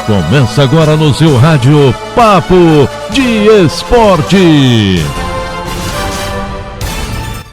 Começa agora no seu rádio Papo de Esporte.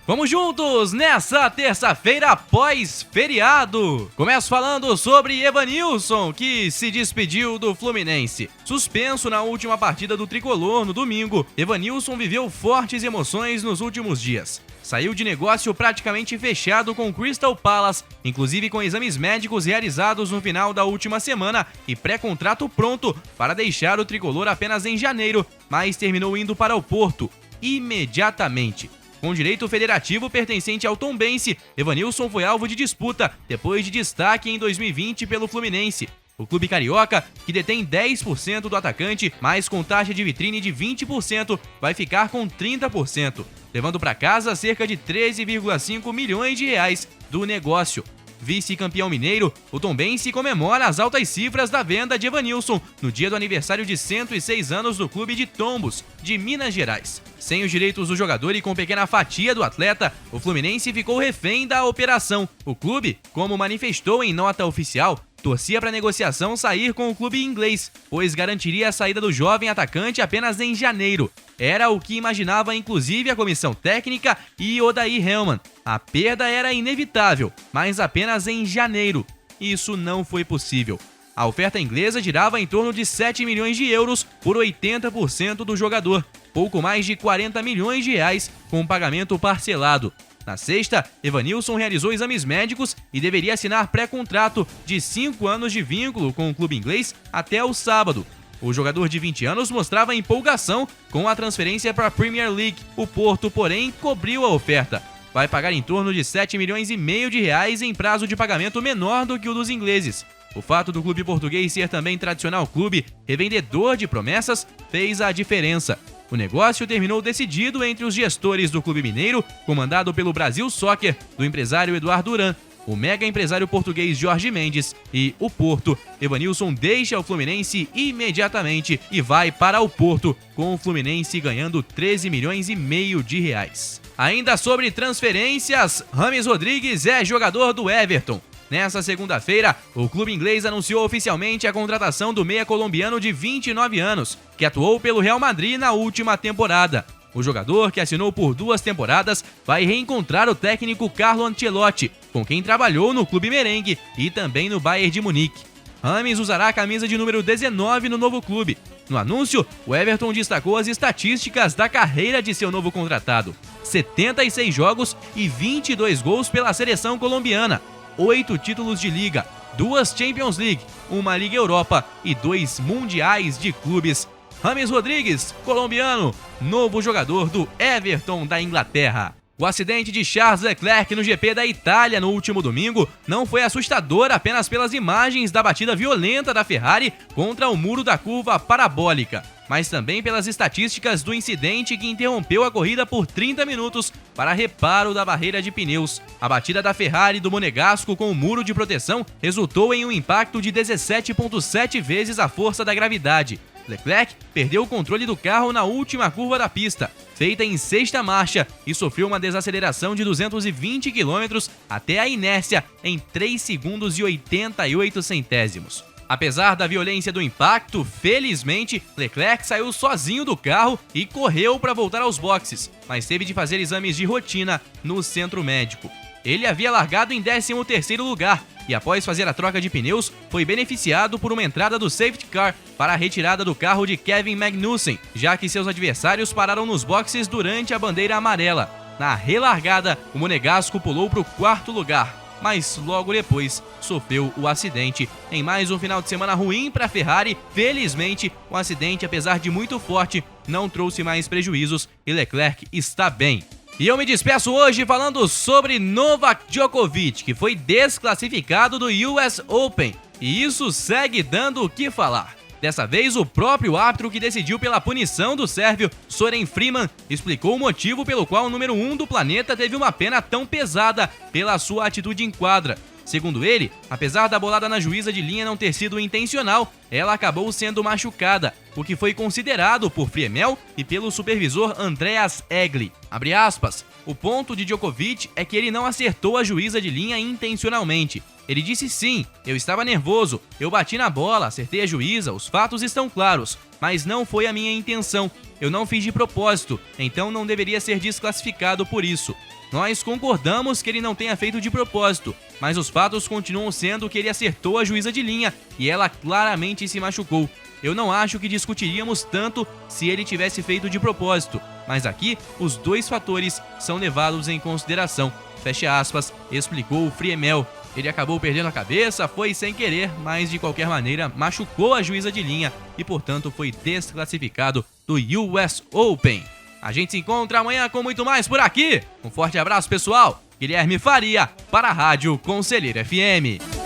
Vamos juntos nessa terça-feira pós-feriado. Começo falando sobre Evanilson, que se despediu do Fluminense. Suspenso na última partida do Tricolor no domingo, Evanilson viveu fortes emoções nos últimos dias. Saiu de negócio praticamente fechado com o Crystal Palace, inclusive com exames médicos realizados no final da última semana e pré-contrato pronto para deixar o Tricolor apenas em janeiro, mas terminou indo para o Porto imediatamente. Com direito federativo pertencente ao Tombense, Evanilson foi alvo de disputa depois de destaque em 2020 pelo Fluminense. O clube carioca, que detém 10% do atacante, mas com taxa de vitrine de 20%, vai ficar com 30%, levando para casa cerca de 13,5 milhões de reais do negócio. Vice-campeão mineiro, o Tombense comemora as altas cifras da venda de Evanilson no dia do aniversário de 106 anos do clube de Tombos, de Minas Gerais. Sem os direitos do jogador e com pequena fatia do atleta, o Fluminense ficou refém da operação. O clube, como manifestou em nota oficial, torcia para a negociação sair com o clube inglês, pois garantiria a saída do jovem atacante apenas em janeiro. Era o que imaginava inclusive a comissão técnica e Odair Hellmann. A perda era inevitável, mas apenas em janeiro. Isso não foi possível. A oferta inglesa girava em torno de 7 milhões de euros por 80% do jogador, pouco mais de 40 milhões de reais com pagamento parcelado. Na sexta, Evanilson realizou exames médicos e deveria assinar pré-contrato de 5 anos de vínculo com o clube inglês até o sábado. O jogador de 20 anos mostrava empolgação com a transferência para a Premier League. O Porto, porém, cobriu a oferta. Vai pagar em torno de 7 milhões e meio de reais em prazo de pagamento menor do que o dos ingleses. O fato do clube português ser também tradicional clube revendedor de promessas fez a diferença. O negócio terminou decidido entre os gestores do clube mineiro, comandado pelo Brasil Soccer, do empresário Eduardo Duran, o mega empresário português Jorge Mendes e o Porto. Evanilson deixa o Fluminense imediatamente e vai para o Porto, com o Fluminense ganhando 13 milhões e meio de reais. Ainda sobre transferências, James Rodrigues é jogador do Everton. Nessa segunda-feira, o clube inglês anunciou oficialmente a contratação do meia colombiano de 29 anos, que atuou pelo Real Madrid na última temporada. O jogador, que assinou por 2 temporadas, vai reencontrar o técnico Carlo Ancelotti, com quem trabalhou no clube merengue e também no Bayern de Munique. James usará a camisa de número 19 no novo clube. No anúncio, o Everton destacou as estatísticas da carreira de seu novo contratado: 76 jogos e 22 gols pela seleção colombiana, 8 títulos de liga, 2 Champions League, 1 Liga Europa e 2 Mundiais de Clubes. James Rodrigues, colombiano, novo jogador do Everton da Inglaterra. O acidente de Charles Leclerc no GP da Itália no último domingo não foi assustador apenas pelas imagens da batida violenta da Ferrari contra o muro da curva parabólica, mas também pelas estatísticas do incidente que interrompeu a corrida por 30 minutos para reparo da barreira de pneus. A batida da Ferrari do Monegasco com o muro de proteção resultou em um impacto de 17,7 vezes a força da gravidade. Leclerc perdeu o controle do carro na última curva da pista, feita em 6ª marcha, e sofreu uma desaceleração de 220 km até a inércia em 3 segundos e 88 centésimos. Apesar da violência do impacto, felizmente, Leclerc saiu sozinho do carro e correu para voltar aos boxes, mas teve de fazer exames de rotina no centro médico. Ele havia largado em 13º lugar e, após fazer a troca de pneus, foi beneficiado por uma entrada do safety car para a retirada do carro de Kevin Magnussen, já que seus adversários pararam nos boxes durante a bandeira amarela. Na relargada, o monegasco pulou para o 4º lugar, mas logo depois sofreu o acidente. Em mais um final de semana ruim para a Ferrari, felizmente, o acidente, apesar de muito forte, não trouxe mais prejuízos e Leclerc está bem. E eu me despeço hoje falando sobre Novak Djokovic, que foi desclassificado do US Open. E isso segue dando o que falar. Dessa vez, o próprio árbitro que decidiu pela punição do sérvio Soren Freeman explicou o motivo pelo qual o número 1 do planeta teve uma pena tão pesada pela sua atitude em quadra. Segundo ele, apesar da bolada na juíza de linha não ter sido intencional, ela acabou sendo machucada, o que foi considerado por Friemel e pelo supervisor Andreas Egli. Abre aspas, o ponto de Djokovic é que ele não acertou a juíza de linha intencionalmente. Ele disse sim, eu estava nervoso, eu bati na bola, acertei a juíza, os fatos estão claros, mas não foi a minha intenção. Eu não fiz de propósito, então não deveria ser desclassificado por isso. Nós concordamos que ele não tenha feito de propósito, mas os fatos continuam sendo que ele acertou a juíza de linha e ela claramente se machucou. Eu não acho que discutiríamos tanto se ele tivesse feito de propósito, mas aqui os dois fatores são levados em consideração. Fecha aspas, explicou o Friemel. Ele acabou perdendo a cabeça, foi sem querer, mas de qualquer maneira machucou a juíza de linha e, portanto, foi desclassificado do US Open. A gente se encontra amanhã com muito mais por aqui. Um forte abraço, pessoal. Guilherme Faria para a Rádio Conselheiro FM.